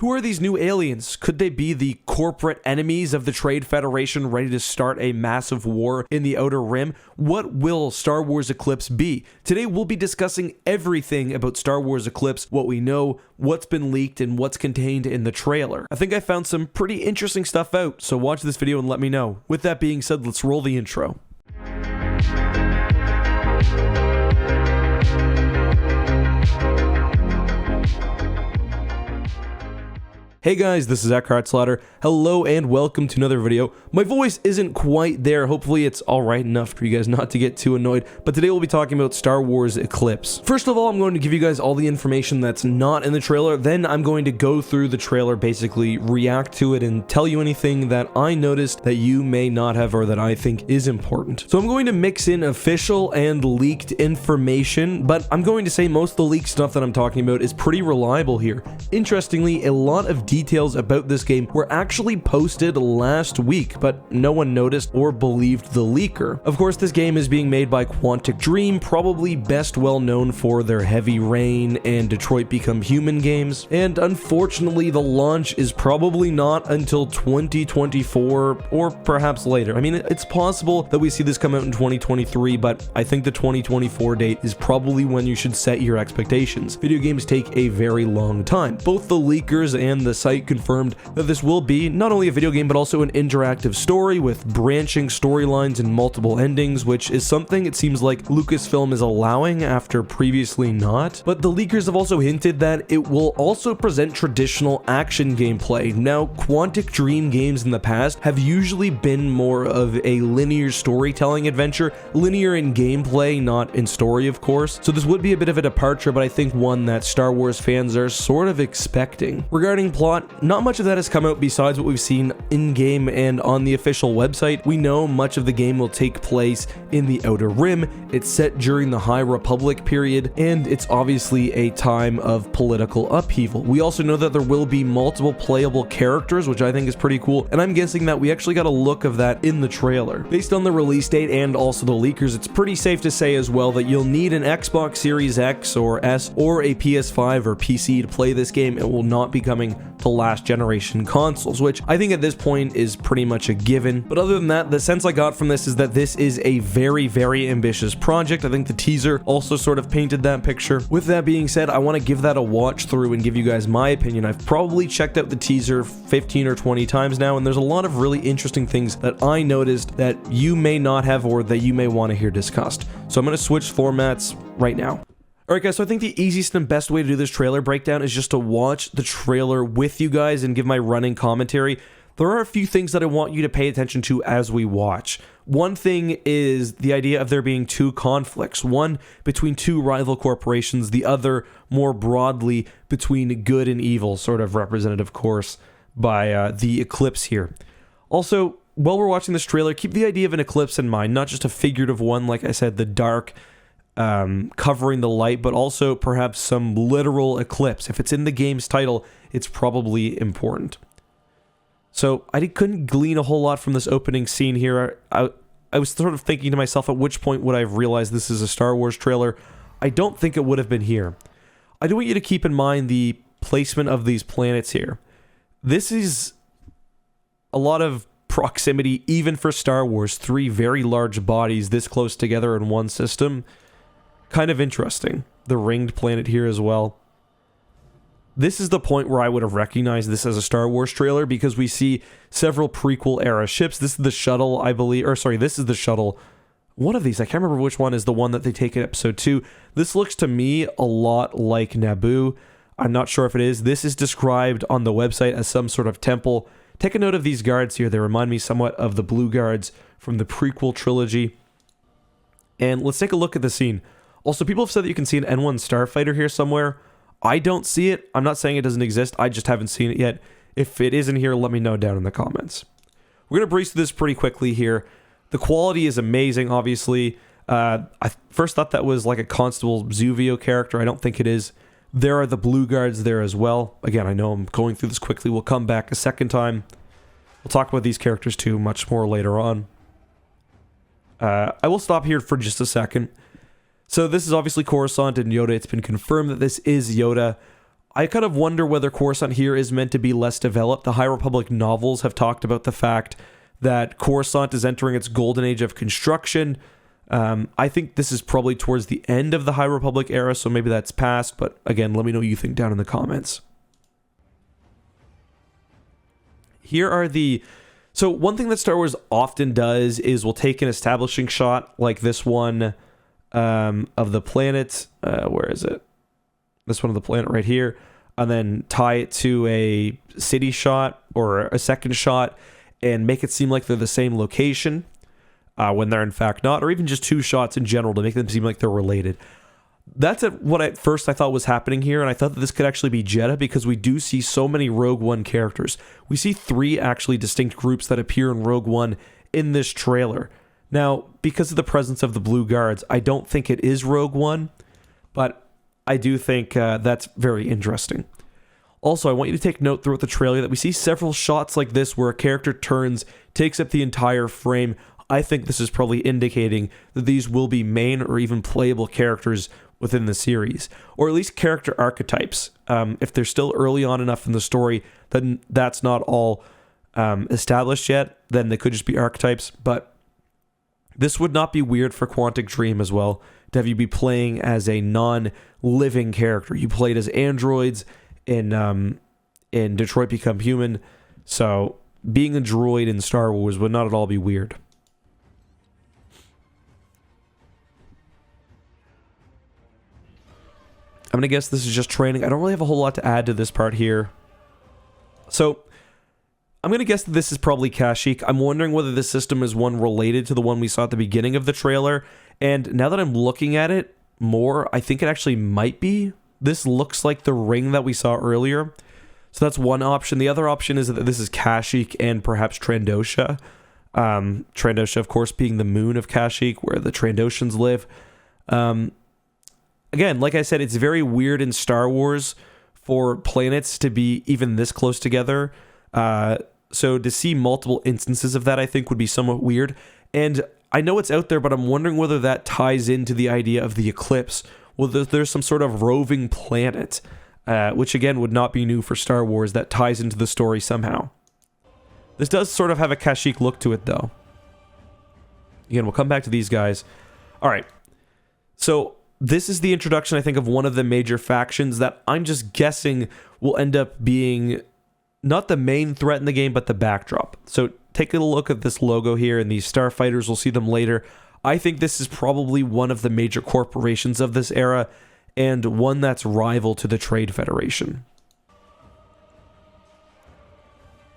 Who are these new aliens? Could they be the corporate enemies of the Trade Federation ready to start a massive war in the Outer Rim? What will Star Wars Eclipse be? Today we'll be discussing everything about Star Wars Eclipse, what we know, what's been leaked, and what's contained in the trailer. I think I found some pretty interesting stuff out, so watch this video and let me know. With that being said, let's roll the intro. Hey guys, this is EckhartsLadder. Hello and welcome to another video. My voice isn't quite there. Hopefully it's alright enough for you guys not to get too annoyed. But today we'll be talking about Star Wars Eclipse. First of all, I'm going to give you guys all the information that's not in the trailer. Then I'm going to go through the trailer, basically react to it and tell you anything that I noticed that you may not have or that I think is important. So I'm going to mix in official and leaked information, but I'm going to say most of the leaked stuff that I'm talking about is pretty reliable here. Interestingly, a lot of details about this game were actually posted last week, but no one noticed or believed the leaker. Of course, this game is being made by Quantic Dream, probably best well known for their Heavy Rain and Detroit Become Human games, and unfortunately the launch is probably not until 2024 or perhaps later. I mean, it's possible that we see this come out in 2023, but I think the 2024 date is probably when you should set your expectations. Video games take a very long time. Both the leakers and the site confirmed that this will be not only a video game but also an interactive story with branching storylines and multiple endings, which is something it seems like Lucasfilm is allowing after previously not. But the leakers have also hinted that it will also present traditional action gameplay. Now, Quantic Dream games in the past have usually been more of a linear storytelling adventure, linear in gameplay, not in story of course. So this would be a bit of a departure, but I think one that Star Wars fans are sort of expecting. Regarding plot, not much of that has come out besides what we've seen in-game and on the official website. We know much of the game will take place in the Outer Rim, it's set during the High Republic period, and it's obviously a time of political upheaval. We also know that there will be multiple playable characters, which I think is pretty cool, and I'm guessing that we actually got a look of that in the trailer. Based on the release date and also the leakers, it's pretty safe to say as well that you'll need an Xbox Series X or S or a PS5 or PC to play this game. It will not be coming to last generation consoles, which I think at this point is pretty much a given. But other than that, the sense I got from this is that this is a very, very ambitious project. I think the teaser also sort of painted that picture. With that being said, I want to give that a watch through and give you guys my opinion. I've probably checked out the teaser 15 or 20 times now, and there's a lot of really interesting things that I noticed that you may not have or that you may want to hear discussed. So I'm going to switch formats right now. Alright guys, so I think the easiest and best way to do this trailer breakdown is just to watch the trailer with you guys and give my running commentary. There are a few things that I want you to pay attention to as we watch. One thing is the idea of there being two conflicts, one between two rival corporations, the other more broadly between good and evil, sort of represented of course by the Eclipse here. Also, while we're watching this trailer, keep the idea of an eclipse in mind, not just a figurative one, like I said, the dark covering the light, but also perhaps some literal eclipse. If it's in the game's title, it's probably important. So I couldn't glean a whole lot from this opening scene here. I was sort of thinking to myself, at which point would I have realized this is a Star Wars trailer? I don't think it would have been here. I do want you to keep in mind the placement of these planets here. This is a lot of proximity, even for Star Wars. Three very large bodies this close together in one system. Kind of interesting. The ringed planet here as well. This is the point where I would have recognized this as a Star Wars trailer because we see several prequel era ships. This is the shuttle, I believe, or sorry, this is the shuttle. One of these, I can't remember which one is the one that they take in episode 2. This looks to me a lot like Naboo. I'm not sure if it is. This is described on the website as some sort of temple. Take a note of these guards here. They remind me somewhat of the blue guards from the prequel trilogy. And let's take a look at the scene. Also, people have said that you can see an N1 starfighter here somewhere. I don't see it. I'm not saying it doesn't exist. I just haven't seen it yet. If it isn't here, let me know down in the comments. We're going to breeze through this pretty quickly here. The quality is amazing, obviously. I first thought that was like a Constable Zuvio character. I don't think it is. There are the blue guards there as well. Again, I know I'm going through this quickly. We'll come back a second time. We'll talk about these characters too much more later on. I will stop here for just a second. So this is obviously Coruscant and Yoda. It's been confirmed that this is Yoda. I kind of wonder whether Coruscant here is meant to be less developed. The High Republic novels have talked about the fact that Coruscant is entering its golden age of construction. I think this is probably towards the end of the High Republic era, so maybe that's past, but again, let me know what you think down in the comments. Here are the... So one thing that Star Wars often does is we'll take an establishing shot like this one of the planet. Where is it? This one of the planet right here. And then tie it to a city shot or a second shot and make it seem like they're the same location when they're in fact not, or even just two shots in general to make them seem like they're related. That's what at first I thought was happening here, and I thought that this could actually be Jedha because we do see so many Rogue One characters. We see 3 actually distinct groups that appear in Rogue One in this trailer. Now, because of the presence of the Blue Guards, I don't think it is Rogue One, but I do think that's very interesting. Also, I want you to take note throughout the trailer that we see several shots like this where a character turns, takes up the entire frame. I think this is probably indicating that these will be main or even playable characters within the series, or at least character archetypes. If they're still early on enough in the story, then that's not all established yet, then they could just be archetypes, but this would not be weird for Quantic Dream as well, to have you be playing as a non-living character. You played as androids in Detroit Become Human, so being a droid in Star Wars would not at all be weird. I'm going to guess this is just training. I don't really have a whole lot to add to this part here. So, I'm going to guess that this is probably Kashyyyk. I'm wondering whether this system is one related to the one we saw at the beginning of the trailer. And now that I'm looking at it more, I think it actually might be. This looks like the ring that we saw earlier. So that's one option. The other option is that this is Kashyyyk and perhaps Trandosha. Trandosha, of course, being the moon of Kashyyyk, where the Trandoshans live. Again, like I said, it's very weird in Star Wars for planets to be even this close together. So to see multiple instances of that, I think, would be somewhat weird. And I know it's out there, but I'm wondering whether that ties into the idea of the eclipse. Whether there's some sort of roving planet, which again would not be new for Star Wars, that ties into the story somehow. This does sort of have a Kashyyyk look to it, though. Again, we'll come back to these guys. All right. So this is the introduction, I think, of one of the major factions that I'm just guessing will end up being not the main threat in the game, but the backdrop. So take a look at this logo here and these starfighters. We'll see them later. I think this is probably one of the major corporations of this era and one that's rival to the Trade Federation.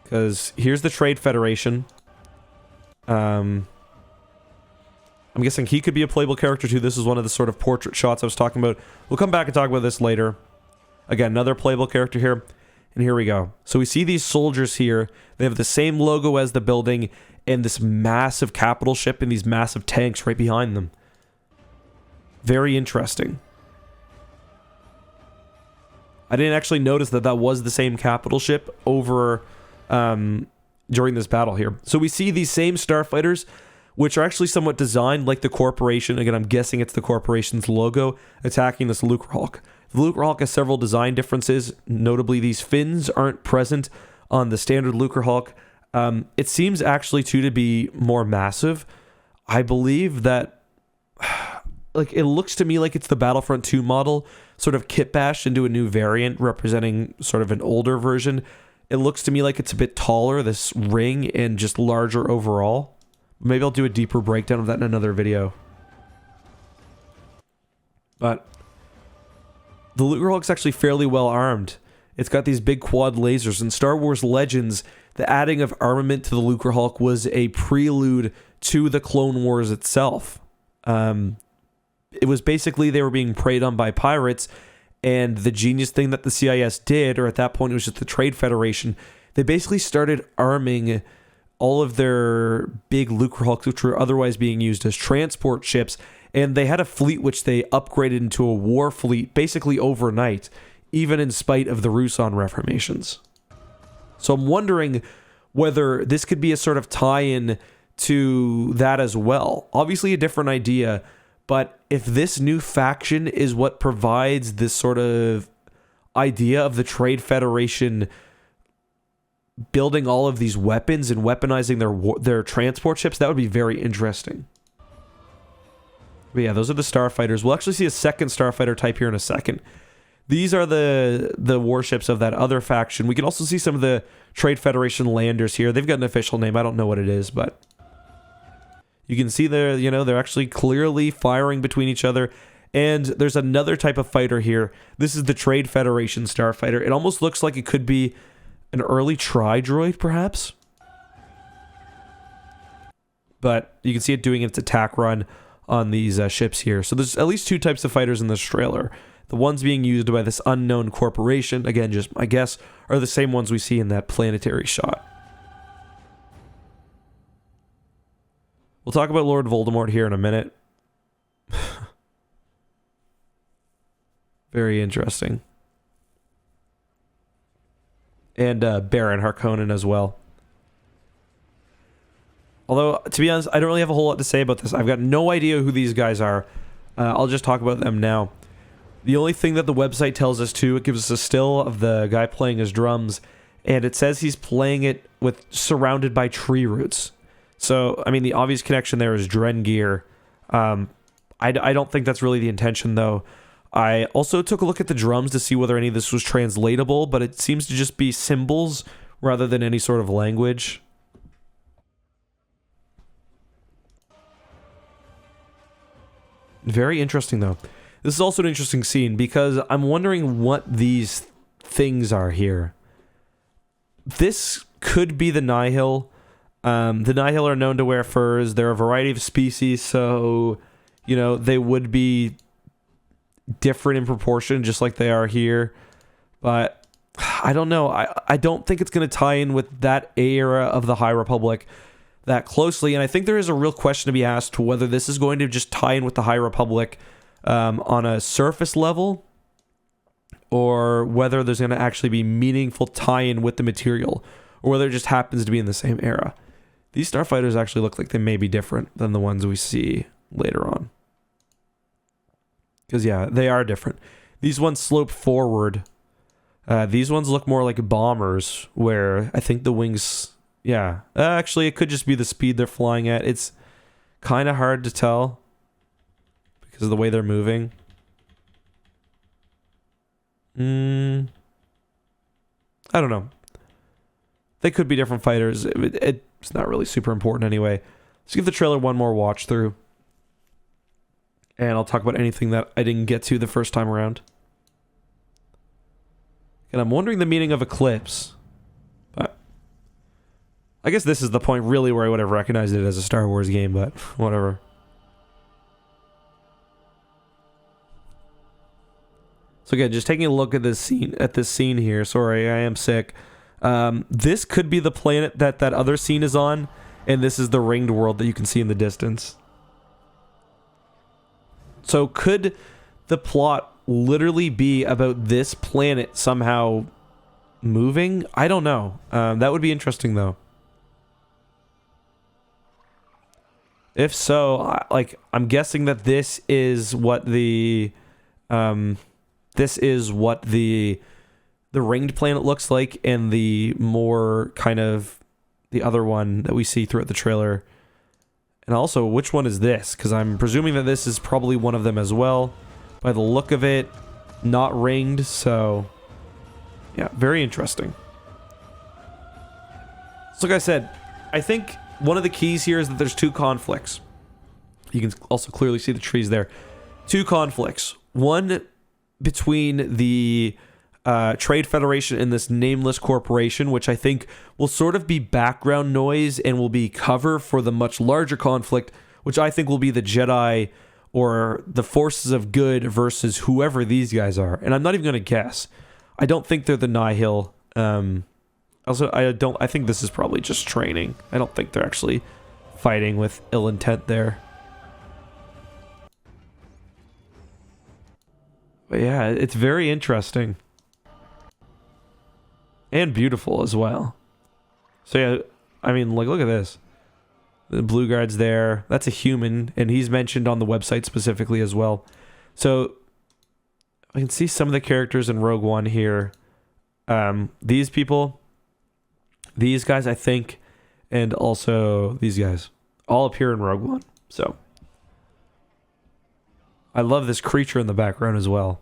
Because here's the Trade Federation. I'm guessing he could be a playable character too. This is one of the sort of portrait shots I was talking about. We'll come back and talk about this later. Again, another playable character here. And here we go. So we see these soldiers here. They have the same logo as the building and this massive capital ship and these massive tanks right behind them. Very interesting. I didn't actually notice that that was the same capital ship over during this battle here. So we see these same starfighters, which are actually somewhat designed like the corporation. Again, I'm guessing it's the corporation's logo attacking this Lucrehulk. The Lucrehulk has several design differences. Notably, these fins aren't present on the standard Lucrehulk. It seems actually, too, to be more massive. I believe that... like, it looks to me like it's the Battlefront 2 model, sort of kit-bashed into a new variant representing sort of an older version. It looks to me like it's a bit taller, this ring, and just larger overall. Maybe I'll do a deeper breakdown of that in another video. But the Lucrehulk's actually fairly well armed. It's got these big quad lasers. In Star Wars Legends, the adding of armament to the Lucrehulk was a prelude to the Clone Wars itself. It was basically they were being preyed on by pirates, and the genius thing that the CIS did, or at that point it was just the Trade Federation, they basically started arming all of their big Lucrehulks, which were otherwise being used as transport ships, and they had a fleet which they upgraded into a war fleet basically overnight, even in spite of the Ruusan reformations. So I'm wondering whether this could be a sort of tie-in to that as well. Obviously a different idea, but if this new faction is what provides this sort of idea of the Trade Federation building all of these weapons and weaponizing their transport ships, that would be very interesting. But yeah, those are the starfighters. We'll actually see a second starfighter type here in a second. These are the warships of that other faction. We can also see some of the Trade Federation landers here. They've got an official name. I don't know what it is, but you can see they're actually clearly firing between each other. And there's another type of fighter here. This is the Trade Federation starfighter. It almost looks like it could be an early tri-droid, perhaps. But you can see it doing its attack run on these ships here. So there's at least two types of fighters in this trailer. The ones being used by this unknown corporation, again, just my guess, are the same ones we see in that planetary shot. We'll talk about Lord Voldemort here in a minute. Very interesting. And Baron Harkonnen as well. Although, to be honest, I don't really have a whole lot to say about this. I've got no idea who these guys are. I'll just talk about them now. The only thing that the website tells us too, it gives us a still of the guy playing his drums, and it says he's playing it with surrounded by tree roots. So, I mean, the obvious connection there is Drengir. I don't think that's really the intention, though. I also took a look at the drums to see whether any of this was translatable, but it seems to just be symbols rather than any sort of language. Very interesting, though. This is also an interesting scene because I'm wondering what these things are here. This could be the Nihil. The Nihil are known to wear furs. They're a variety of species, so, they would be different in proportion, just like they are here. But I don't know. I don't think it's going to tie in with that era of the High Republic that closely, and I think there is a real question to be asked to whether this is going to just tie in with the High Republic on a surface level, or whether there's going to actually be meaningful tie-in with the material, or whether it just happens to be in the same era. These starfighters actually look like they may be different than the ones we see later on. Because, yeah, they are different. These ones slope forward. These ones look more like bombers, where I think the wings... Yeah. Actually, it could just be the speed they're flying at. It's kind of hard to tell because of the way they're moving. I don't know. They could be different fighters. It's not really super important anyway. Let's give the trailer one more watch through. And I'll talk about anything that I didn't get to the first time around. And I'm wondering the meaning of Eclipse. But I guess this is the point really where I would have recognized it as a Star Wars game, but whatever. So again, just taking a look at this scene here. Sorry, I am sick. This could be the planet that other scene is on, and this is the ringed world that you can see in the distance. So could the plot literally be about this planet somehow moving? I don't know. That would be interesting, though. If so, I'm guessing that this is what the ringed planet looks like, and the more kind of the other one that we see throughout the trailer. And also, which one is this? Because I'm presuming that this is probably one of them as well. By the look of it, not ringed, so... Yeah, very interesting. So like I said, I think one of the keys here is that there's two conflicts. You can also clearly see the trees there. Two conflicts. One between the Trade Federation and this nameless corporation, which I think will sort of be background noise and will be cover for the much larger conflict, which I think will be the Jedi or the forces of good versus whoever these guys are. And I'm not even going to guess. I don't think they're the Nihil. Also, I think this is probably just training. I don't think they're actually fighting with ill intent there. But yeah, it's very interesting. And beautiful as well. So yeah, I mean, look at this. The blue guard's there. That's a human, and he's mentioned on the website specifically as well. So, I can see some of the characters in Rogue One here. These people, these guys, I think, and also these guys all appear in Rogue One. So I love this creature in the background as well.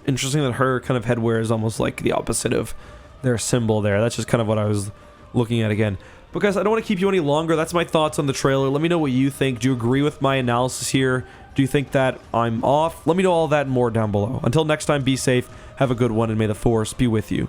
Interesting that her kind of headwear is almost like the opposite of their symbol there. That's just kind of what I was looking at again. But guys, I don't want to keep you any longer. That's my thoughts on the trailer. Let me know what you think. Do you agree with my analysis here? Do you think that I'm off? Let me know all that and more down below. Until next time, be safe, have a good one, and may the Force be with you.